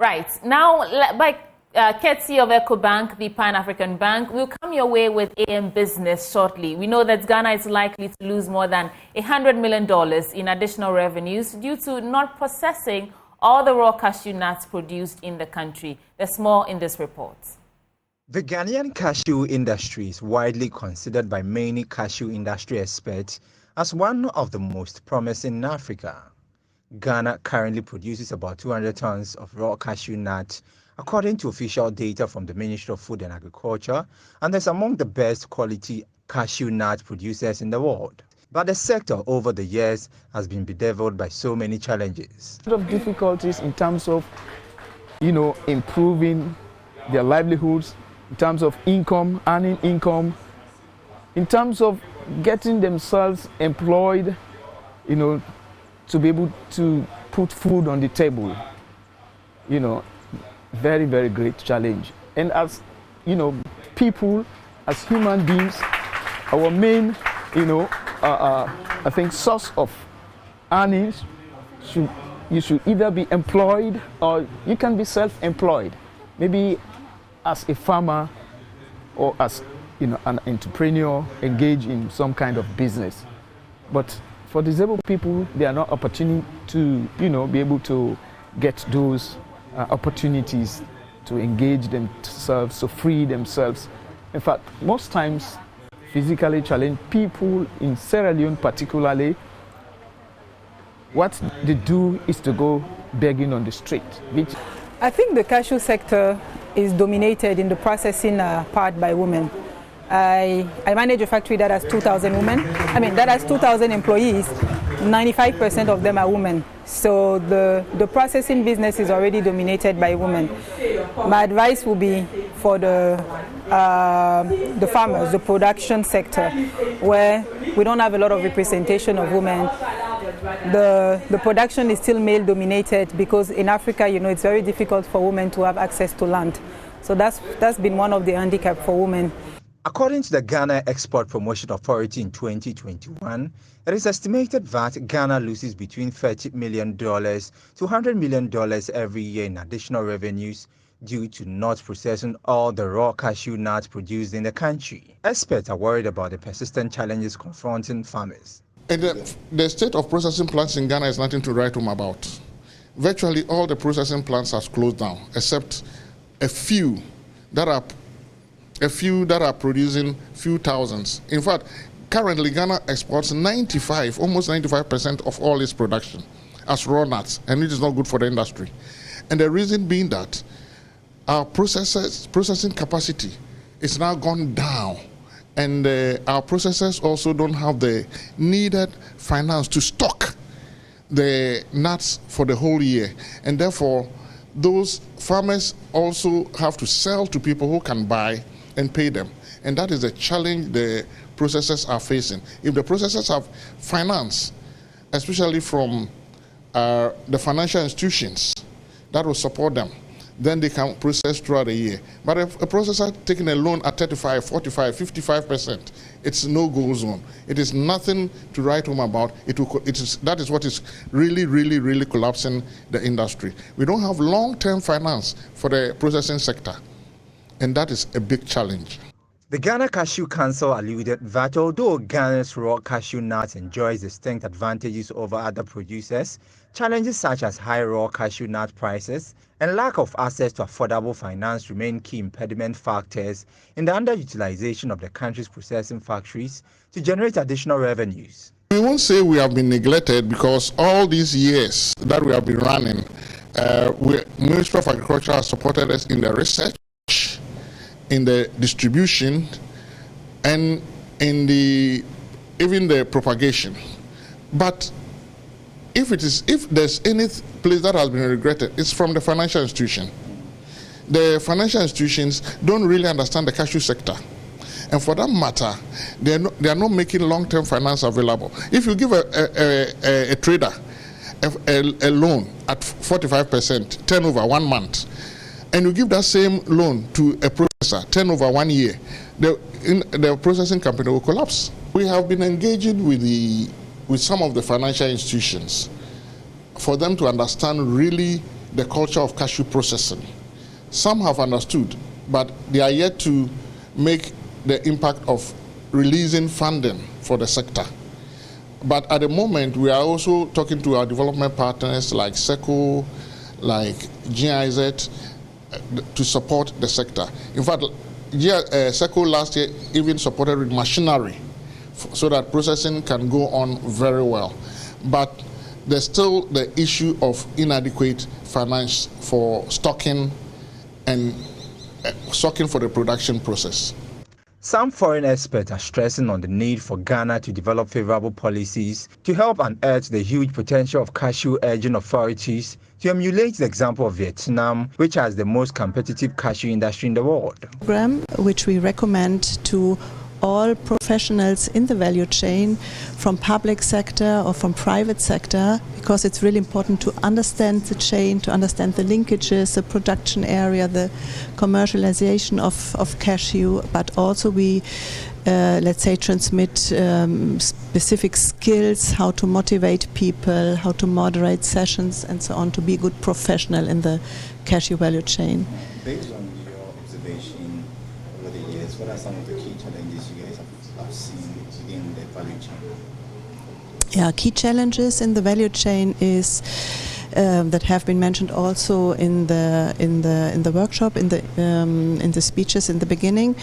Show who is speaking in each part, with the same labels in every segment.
Speaker 1: Right. Now, by courtesy of EcoBank, the Pan-African Bank, will come your way with AM Business shortly. We know that Ghana is likely to lose more than $100 million in additional revenues due to not processing all the raw cashew nuts produced in the country. There's more in this report.
Speaker 2: The Ghanaian cashew industry is widely considered by many cashew industry experts as one of the most promising in Africa. Ghana currently produces about 200 tons of raw cashew nuts, according to official data from the Ministry of Food and Agriculture, and is among the best quality cashew nut producers in the world. But the sector over the years has been bedeviled by so many challenges.
Speaker 3: A lot of difficulties in terms of, improving their livelihoods, in terms of income, earning income, in terms of getting themselves employed, to be able to put food on the table. Very, very great challenge. And as, people, as human beings, our main, I think source of earnings you should either be employed or you can be self-employed. Maybe as a farmer or as an entrepreneur engaged in some kind of business. But for disabled people, there are no opportunity to be able to get those opportunities to engage themselves, to free themselves. In fact, most times physically challenged people in Sierra Leone particularly, what they do is to go begging on the street.
Speaker 4: I think the cashew sector is dominated in the processing part by women. I manage a factory that has 2,000 women. That has 2,000 employees. 95% of them are women. So the processing business is already dominated by women. My advice will be for the farmers, the production sector, where we don't have a lot of representation of women. The production is still male dominated because in Africa, it's very difficult for women to have access to land. So that's been one of the handicaps for women.
Speaker 2: According to the Ghana Export Promotion Authority in 2021, it is estimated that Ghana loses between $30 million to $100 million every year in additional revenues due to not processing all the raw cashew nuts produced in the country. Experts are worried about the persistent challenges confronting farmers.
Speaker 5: The state of processing plants in Ghana is nothing to write home about. Virtually all the processing plants have closed down, except a few that are producing few thousands. In fact, currently Ghana exports almost 95% of all its production as raw nuts, and it is not good for the industry. And the reason being that our processing capacity is now gone down, and our processors also don't have the needed finance to stock the nuts for the whole year, and therefore those farmers also have to sell to people who can buy and pay them. And that is the challenge the processors are facing. If the processors have finance, especially from the financial institutions that will support them, then they can process throughout the year. But if a processor taking a loan at 35, 45, 55%, it's no-go zone. It is nothing to write home about. That is what is really, really, really collapsing the industry. We don't have long-term finance for the processing sector, and that is a big challenge.
Speaker 2: The Ghana Cashew Council alluded that although Ghana's raw cashew nuts enjoys distinct advantages over other producers, challenges such as high raw cashew nut prices and lack of access to affordable finance remain key impediment factors in the underutilization of the country's processing factories to generate additional revenues.
Speaker 5: We won't say we have been neglected, because all these years that we have been running, Ministry of Agriculture has supported us in the research, in the distribution, and in even the propagation. But if there's any place that has been regretted, it's from the financial institution. The financial institutions don't really understand the cashew sector, and for that matter, they are not making long-term finance available. If you give a trader a loan at 45% turnover 1 month, and you give that same loan to a processor, turnover 1 year, the processing company will collapse. We have been engaging with some of the financial institutions for them to understand really the culture of cashew processing. Some have understood, but they are yet to make the impact of releasing funding for the sector. But at the moment, we are also talking to our development partners like SECO, like GIZ, to support the sector. In fact, SECO last year even supported with machinery so that processing can go on very well. But there's still the issue of inadequate finance for stocking and stocking for the production process.
Speaker 2: Some foreign experts are stressing on the need for Ghana to develop favorable policies to help unearth the huge potential of cashew, urging authorities to emulate the example of Vietnam, which has the most competitive cashew industry in the world.
Speaker 6: Program which we recommend to all professionals in the value chain, from public sector or from private sector, because it's really important to understand the chain, to understand the linkages, the production area, the commercialization of cashew, but also we let's say transmit specific skills, how to motivate people, how to moderate sessions and so on, to be a good professional in the cashew value chain.
Speaker 7: Based on your observation over the years, what are some of the key challenges you guys have seen in the value chain?
Speaker 6: Yeah, key challenges in the value chain is that have been mentioned also in the workshop, in the speeches in the beginning.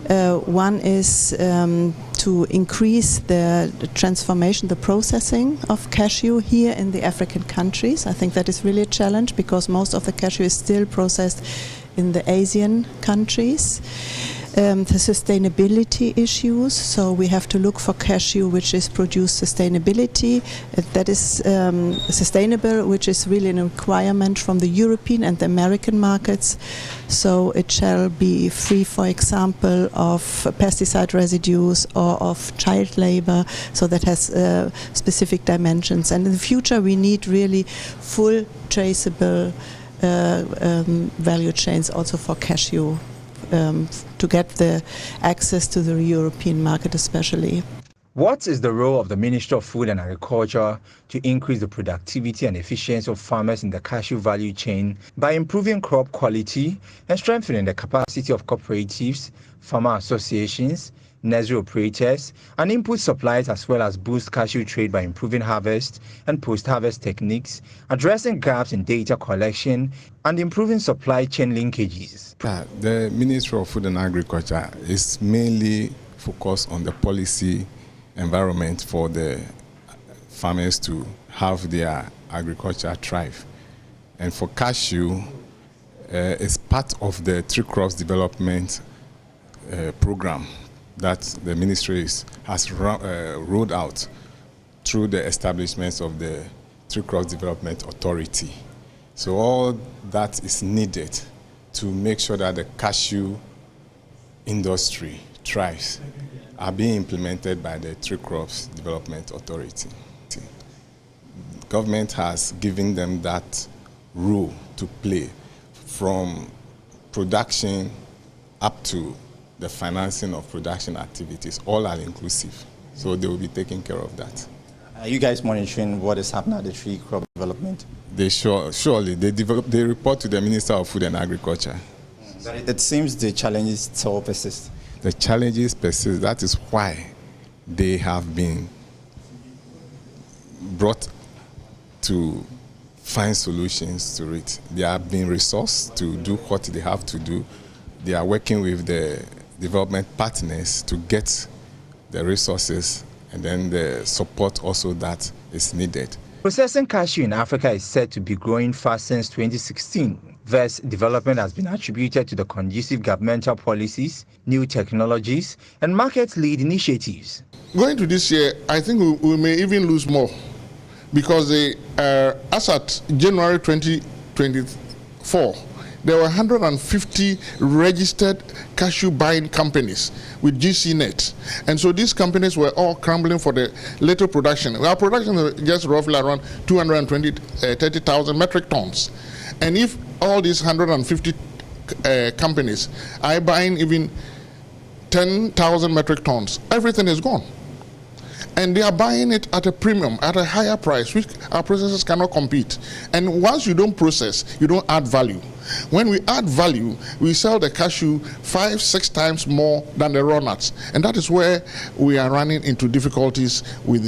Speaker 6: One is to increase the transformation, the processing of cashew here in the African countries. I think that is really a challenge because most of the cashew is still processed in the Asian countries. The sustainability issues, so we have to look for cashew which is produced sustainability, that is sustainable, which is really a requirement from the European and the American markets. So it shall be free, for example, of pesticide residues or of child labor, so that has specific dimensions. And in the future we need really full traceable value chains also for cashew. To get the access to the European market especially.
Speaker 2: What is the role of the Ministry of Food and Agriculture to increase the productivity and efficiency of farmers in the cashew value chain by improving crop quality and strengthening the capacity of cooperatives, farmer associations, nursery operators, and input suppliers, as well as boost cashew trade by improving harvest and post-harvest techniques, addressing gaps in data collection, and improving supply chain linkages?
Speaker 8: The Ministry of Food and Agriculture is mainly focused on the policy environment for the farmers to have their agriculture thrive. And for cashew, it's part of the tree crops development program that the ministry has rolled out through the establishment of the Tree Crops Development Authority. So all that is needed to make sure that the cashew industry thrives are being implemented by the Tree Crops Development Authority. Government has given them that role to play, from production up to the financing of production activities. All are inclusive, so they will be taking care of that.
Speaker 7: Are you guys monitoring what is happening at the tree crop development?
Speaker 8: They surely they report to the Minister of Food and Agriculture.
Speaker 7: But it seems the challenges still persist.
Speaker 8: The challenges persist. That is why they have been brought to find solutions to it. They have been resourced to do what they have to do. They are working with the development partners to get the resources and then the support also that is needed.
Speaker 2: Processing cashew in Africa is said to be growing fast since 2016. This development has been attributed to the conducive governmental policies, new technologies, and market-lead initiatives.
Speaker 5: Going to this year, I think we may even lose more, because as at January 2024, there were 150 registered cashew buying companies with GCNet. And so these companies were all scrambling for the little production. Our production is just roughly around 30,000 metric tons. And if all these 150 companies are buying even 10,000 metric tons, everything is gone. And they are buying it at a premium, at a higher price, which our processors cannot compete. And once you don't process, you don't add value. When we add value, we sell the cashew 5-6 times more than the raw nuts. And that is where we are running into difficulties with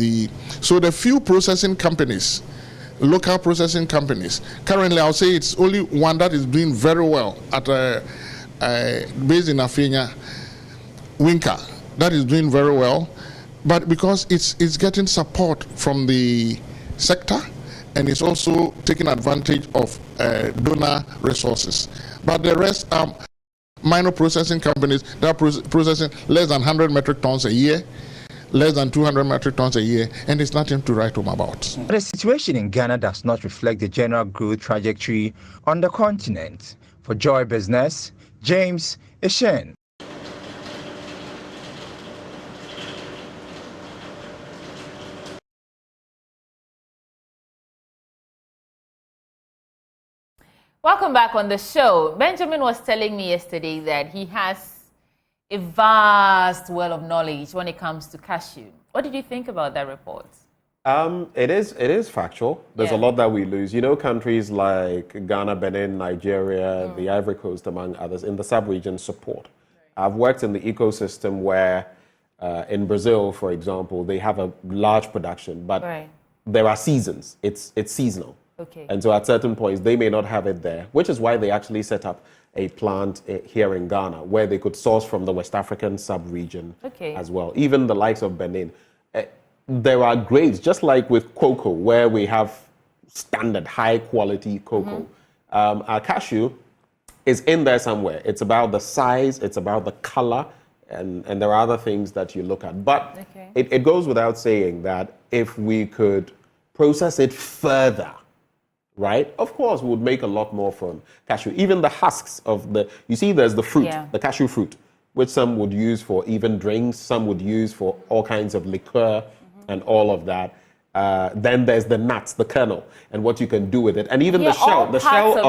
Speaker 5: so the few processing companies, local processing companies, currently I'll say it's only one that is doing very well at based in Afenya, Winker, that is doing very well, but because it's getting support from the sector, and it's also taking advantage of donor resources. But the rest are minor processing companies that are processing less than 100 metric tons a year, less than 200 metric tons a year, and there's nothing to write home about.
Speaker 2: The situation in Ghana does not reflect the general growth trajectory on the continent. For Joy Business, James Eshen.
Speaker 1: Welcome back on the show. Benjamin was telling me yesterday that he has a vast well of knowledge when it comes to cashew. What did you think about that report?
Speaker 9: It is factual. There's a lot that we lose. You know, countries like Ghana, Benin, Nigeria, the Ivory Coast, among others, in the sub-region support. I've worked in the ecosystem where, in Brazil, for example, they have a large production, but there are seasons. It's seasonal.
Speaker 1: Okay.
Speaker 9: And so at certain points, they may not have it there, which is why they actually set up a plant here in Ghana where they could source from the West African sub-region as well. Even the likes of Benin. There are grades, just like with cocoa, where we have standard high-quality cocoa. Our cashew is in there somewhere. It's about the size, it's about the color, and there are other things that you look at. But it goes without saying that if we could process it further, right? Of course, we would make a lot more from cashew. Even the husks of you see there's the fruit, the cashew fruit, which some would use for even drinks, some would use for all kinds of liqueur and all of that. Then there's the nuts, the kernel, and what you can do with it. And even the shell of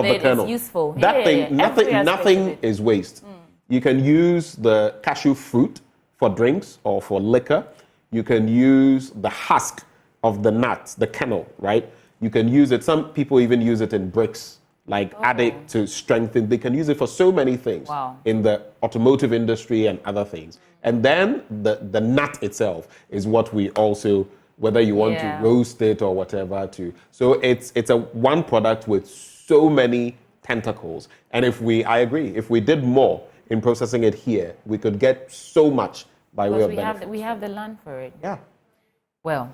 Speaker 9: the kernel.
Speaker 1: Is useful.
Speaker 9: That thing, nothing is waste. You can use the cashew fruit for drinks or for liquor. You can use the husk of the nuts, the kernel, right? You can use it. Some people even use it in bricks, like add it to strengthen. They can use it for so many things in the automotive industry and other things. And then the nut itself is what we also, whether you want to roast it or whatever. So it's a one product with so many tentacles. And I agree, if we did more in processing it here, we could get so much by way of benefit.
Speaker 1: We have the land for it.
Speaker 9: Yeah.
Speaker 1: Well,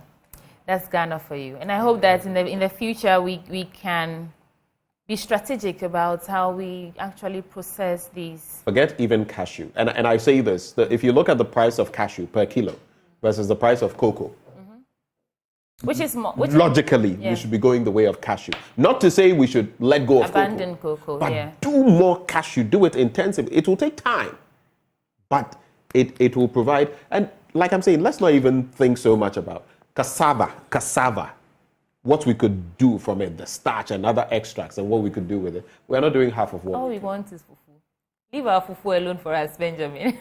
Speaker 1: that's Ghana for you. And I hope that in the future we can be strategic about how we actually process these.
Speaker 9: Forget even cashew. And I say this, that if you look at the price of cashew per kilo versus the price of cocoa,
Speaker 1: which is more...
Speaker 9: logically, we should be going the way of cashew. Not to say we should let go of
Speaker 1: abandon cocoa,
Speaker 9: but do more cashew, do it intensively. It will take time, but it will provide... And like I'm saying, let's not even think so much about cassava, what we could do from it, the starch and other extracts, and what we could do with it. We're not doing half of what
Speaker 1: all we want is fufu. Leave our fufu alone for us, Benjamin.